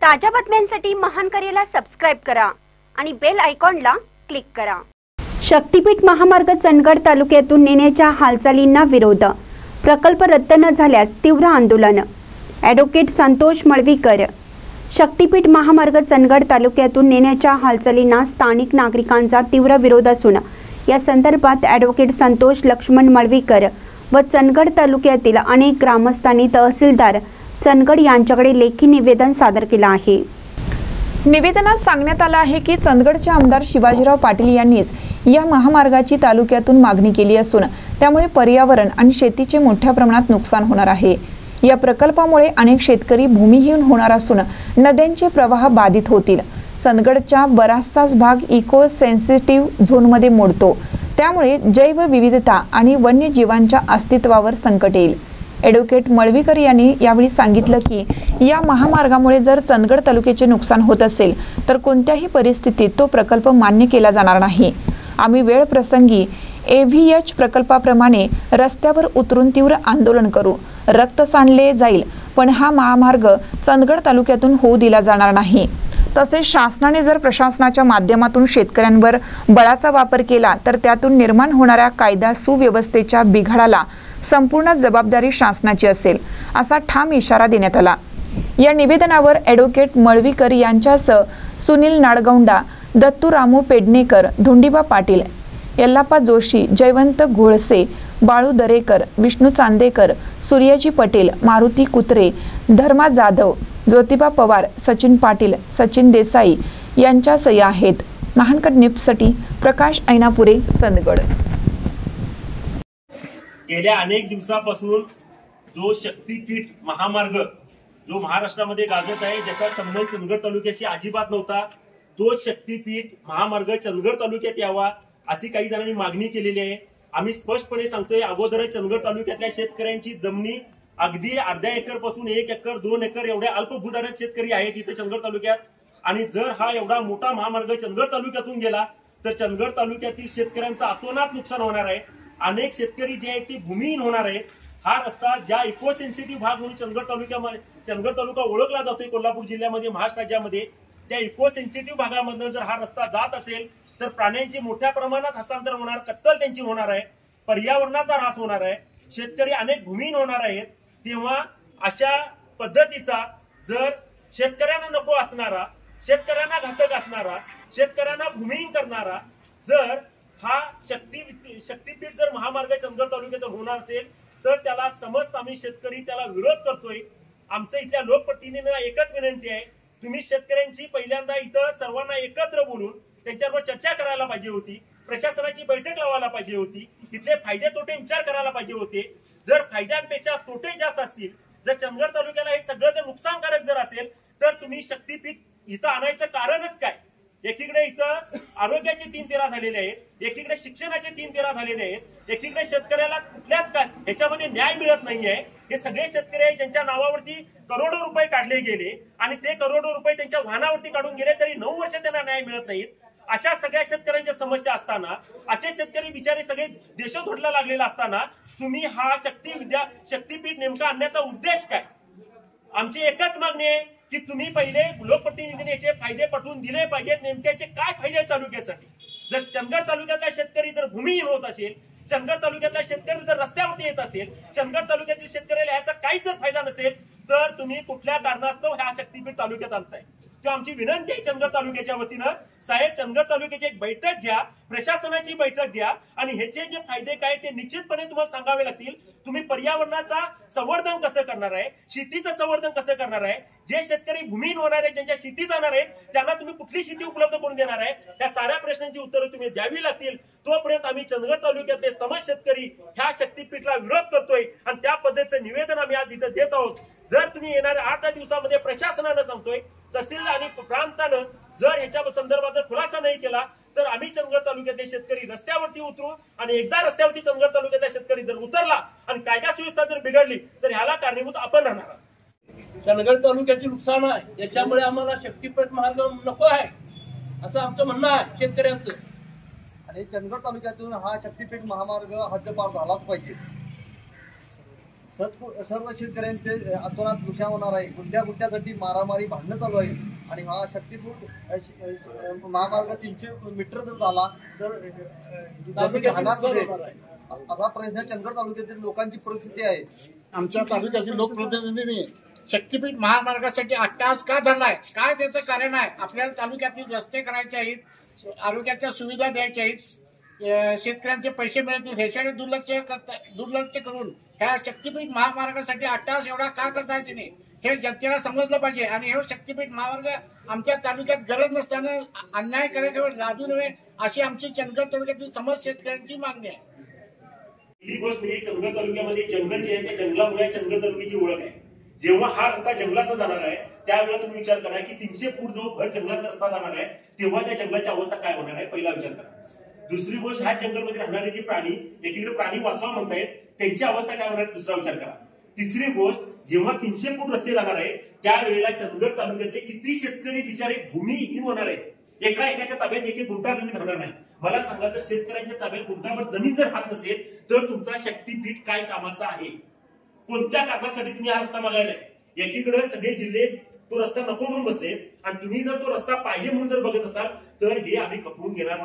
ताज्या बातम्यांसाठी महान करेला सबस्क्राइब करा आणि बेल आयकॉनला क्लिक करा। शक्तीपीठ महामार्ग चंदगड तालुक्यातून नेण्याच्या हालचालींना विरोध, प्रकल्प रद्द न झाल्यास तीव्र आंदोलन। ॲडव्होकेट संतोष मळवीकर। शक्तीपीठ महामार्ग चंदगड तालुक्यातून नेण्याच्या हालचालींना स्थानिक नागरिकांचा तीव्र विरोध असून या संदर्भात ॲडव्होकेट संतोष लक्ष्मण मळवीकर व चंदगड तालुक्यातील अनेक ग्रामस्थांनी तहसीलदार चंदगड यांच्याकडे लेखी निवेदन सादर केले आहे। निवेदनात सांगण्यात आलं आहे की चंदगडचे आमदार शिवाजीराव पाटील यांनीच या महामार्गाची तालुक्यातून मागणी केली असून त्यामुळे पर्यावरण आणि शेतीचे मोठ्या प्रमाणात नुकसान होणार आहे। या प्रकल्पामुळे अनेक शेतकरी भूमिहीन होणार असून नद्यांचे प्रवाह बाधित होतील। चंदगडचा बराचसाच भाग इको सेन्सिटिव्ह झोनमध्ये मोडतो, त्यामुळे जैवविविधता आणि वन्यजीवांच्या अस्तित्वावर संकट येईल। ॲडव्होकेट मळवीकर यांनी यावेळी सांगितलं की या महामार्गामुळे जर चंदगड तालुक्याचे नुकसान होत असेल तर कोणत्याही परिस्थितीत तो प्रकल्प मान्य केला जाणार नाही। आम्ही वेळ प्रसंगी AVH प्रकल्पाप्रमाणे रस्त्यावर उतरून तीव्र आंदोलन करू, रक्त सांडले जाईल, पण हा महामार्ग चंदगड तालुक्यातून होऊ दिला जाणार नाही। तसेच शासनाने जर प्रशासनाच्या माध्यमातून शेतकऱ्यांवर बळाचा वापर केला तर त्यातून निर्माण होणाऱ्या कायदा सुव्यवस्थेच्या बिघाडाला संपूर्ण जबाबदारी शासनाची असेल, असा ठाम इशारा देण्यात आला। या निवेदनावर ॲडव्होकेट मळवीकर यांच्यासह सुनील नाडगौंडा, दत्तू रामू पेडणेकर, धोंडीबा पाटील, यल्लाप्पा जोशी, जयवंत घोळसे, बाळू दरेकर, विष्णू चांदेकर, सूर्याजी पटेल, मारुती कुत्रे, धर्मा जाधव, ज्योतिबा पवार, सचिन पाटील, सचिन देसाई यांच्या सह्या आहेत। महानकर न्यूजसाठी प्रकाश ऐनापुरे, चंदगड। गेल्या अनेक दिवसापासून जो शक्तीपीठ महामार्ग जो महाराष्ट्रामध्ये गाजत आहे, ज्याचा संबंध चंदगड तालुक्याशी अजिबात नव्हता, तो शक्तीपीठ महामार्ग चंदगड तालुक्यात यावा अशी काही जणांनी मागणी केलेली आहे। आम्ही स्पष्टपणे सांगतोय, अगोदर चंदगड तालुक्यातल्या शेतकऱ्यांची जमिनी अगदी अर्ध्या एकर पासून 1 एकर 2 एकर एवढ्या अल्पभूधारक शेतकरी आहेत इथे चंदगड तालुक्यात। आणि जर हा एवढा मोठा महामार्ग चंदगड तालुक्यातून गेला तर चंदगड तालुक्यातील शेतकऱ्यांचं अतोनात नुकसान होणार आहे। अनेक शेतकरी जे आहेत ते भूमिहीन होणार आहेत। हा रस्ता ज्या इको सेन्सिटिव्ह भाग म्हणून चंदगड तालुका ओळखला जातोय कोल्हापूर जिल्ह्यामध्ये, महाराष्ट्र राज्यामध्ये, त्या इको सेन्सिटिव्ह भागामधून जर हा रस्ता जात असेल तर प्राण्यांची मोठ्या प्रमाणात हस्तांतरण होणार, कत्तल त्यांची होणार आहे, पर्यावरणाचा ऱ्हास होणार आहे, शेतकरी अनेक भूमिहीन होणार आहेत। तेव्हा अशा पद्धतीचा जर शेतकऱ्यांना नको असणारा, शेतकऱ्यांना घातक असणारा, शेतकऱ्यांना भूमिहीन करणारा जर हा शक्तीपीठ जर महामार्ग चंदगड तालुक्यात होणार असेल तर त्याला समस्त आम्ही शेतकरी त्याला विरोध करतोय। आमच्या इथल्या लोकप्रतिनिधींना एकच विनंती आहे, तुम्ही शेतकऱ्यांची पहिल्यांदा इथं सर्वांना एकत्र बोलून त्यांच्यावर चर्चा करायला पाहिजे होती, प्रशासनाची बैठक लावायला पाहिजे होती, इथले फायदे तोटे विचार करायला पाहिजे होते। जर फायद्यांपेक्षा तोटे जास्त असतील, जर चंदगड तालुक्याला हे सगळं जर नुकसानकारक जर असेल तर तुम्ही शक्तीपीठ इथं आणायचं कारणच काय? एकीकडे इथं आरोग्याचे 3 तेरा झालेले आहेत, एकीकडे शिक्षणाचे 3 तेरा झालेले आहेत, एकीकडे शेतकऱ्याला कुठल्याच काय ह्याच्यामध्ये न्याय मिळत नाहीये। हे सगळे शेतकरी आहेत ज्यांच्या नावावरती करोडो रुपये काढले गेले आणि ते करोडो रुपये त्यांच्या वाहनावरती काढून गेले तरी 9 वर्ष त्यांना न्याय मिळत नाहीत। अशा सगळ्या शेतकऱ्यांच्या समस्या असताना, असे शेतकरी बिचारे सगळे देशोधडीला लागलेला असताना तुम्ही हा शक्तीपीठ नेमका आणण्याचा उद्देश काय? आमची एकच मागणी आहे की तुम्ही पहिले लोकप्रतिनिधींनी याचे फायदे पटवून दिले पाहिजेत। नेमक्याचे काय फायदे तालुक्यासाठी? जर चंदगड तालुक्यातला शेतकरी जर भूमिहीन होत असेल, चंदगड तालुक्यातला शेतकरी जर रस्त्यावरती येत असेल, चंदगड तालुक्यातील शेतकऱ्याला याचा काहीच जर फायदा नसेल तर तुम्ही कुठल्या कारणास्तव ह्या शक्तीपीठ तालुक्यात आणताय? किंवा आमची विनंती आहे चंदगड तालुक्याच्या वतीनं, साहेब चंदगड तालुक्याची एक बैठक घ्या, प्रशासनाची बैठक घ्या आणि ह्याचे जे फायदे काय ते निश्चितपणे तुम्हाला सांगावे लागतील। तुम्ही पर्यावरणाचा संवर्धन कसं करणार आहे, शेतीचं संवर्धन कसं करणार आहे, जे शेतकरी भूमिहीन होणार आहेत, ज्यांच्या शेती जाणार आहेत, त्यांना तुम्ही कुठली शेती उपलब्ध करून देणार आहे, या साऱ्या प्रश्नांची उत्तरं तुम्ही द्यावी लागतील। तोपर्यंत आम्ही चंदगड तालुक्यातले समस्त शेतकरी ह्या शक्तीपीठला विरोध करतोय आणि त्या पद्धतीचं निवेदन आम्ही आज इथं देत आहोत। जर तुम्ही येणाऱ्या 8 दिवसामध्ये प्रशासनानं सांगतोय, तहसील आणि प्रांतानं जर ह्याच्या संदर्भात जर खुलासा नाही केला तर आम्ही चंदगड तालुक्यातले शेतकरी रस्त्यावरती उतरू आणि एकदा रस्त्यावरती चंदगड तालुक्यातला शेतकरी जर उतरला आणि कायदा सुव्यवस्था जर बिघडली तर ह्याला कारणीभूत आपण राहणार। चंदगड तालुक्याचे नुकसान आहे, याच्यामुळे आम्हाला शक्तीपीठ मार्ग नको आहे असं आमचं म्हणणं आहे शेतकऱ्यांचं। आणि चंदगड तालुक्यातून हा शक्तीपीठ महामार्ग हद्दपार झालाच पाहिजे। सर्व शेतकऱ्यांचे आंदोलनात नुकसान होणार आहे. गुंठ्यासाठी मारामारी भांडणं चालू आहे आणि हा शक्तीपीठ महामार्ग 300 मीटर जर झाला तर असा प्रश्न चंदगड तालुक्यातील लोकांची परिस्थिती आहे. आमच्या तालुक्यातील लोकप्रतिनिधींनी शक्तीपीठ महामार्गासाठी अट्टहास का धरलाय, काय त्याचं कारण आहे? आपल्याला तालुक्यातील रस्ते करायचे आहेत, आरोग्याच्या सुविधा द्यायच्या आहेत, शेतकऱ्यांचे पैसे मिळत नाहीत, ह्याच्याकडे दुर्लक्ष करून ह्या शक्तीपीठ महामार्गासाठी अट्टहास एवढा का करताय तिने हे जनतेला समजलं पाहिजे. आणि हे शक्तीपीठ महामार्ग आमच्या तालुक्यात गरज नसताना अन्याय करायला लादू नये अशी आमची चंदगड तालुक्यातील समस्त शेतकऱ्यांची मागणी आहे. पहिली गोष्ट म्हणजे चंदगड तालुक्यामध्ये जंगल जे आहे त्या जंगलामुळे चंदगड तालुक्याची ओळख आहे. जेव्हा हा रस्ता जंगलात जाणार आहे त्यावेळेला तुम्ही विचार करा की 300 फूट जो भर जंगलात रस्ता जाणार आहे तेव्हा त्या जंगलाची अवस्था काय होणार आहे, पहिला विचार करा. दुसरी गोष्ट, ह्या जंगलमध्ये राहणारे जे प्राणी, एकीकडे प्राणी वाचवा म्हणतायत, त्यांची अवस्था काय होणार आहे, दुसरा विचार करा. तिसरी गोष्ट, जेव्हा 300 फूट रस्ते जाणार आहेत त्यावेळेला चंदगड तालुक्यातले किती शेतकरी बिचारे भूमिहीन होणार आहेत. एकाच्या ताब्यात एक गुंठा जमीन राहणार नाही. मला सांगा, जर शेतकऱ्यांच्या ताब्यात गुंठाभर जमीन जर हात नसेल तर तुमचा शक्तीपीठ काय कामाचा आहे? कोणत्या कारणासाठी तुम्ही हा रस्ता मागायलाय? एकीकडे सगळे जिल्हे तो रस्ता नको म्हणून बसले आणि तुम्ही जर तो रस्ता पाहिजे म्हणून जर बघत असाल तर हे आम्ही खपवून घेणार नाही.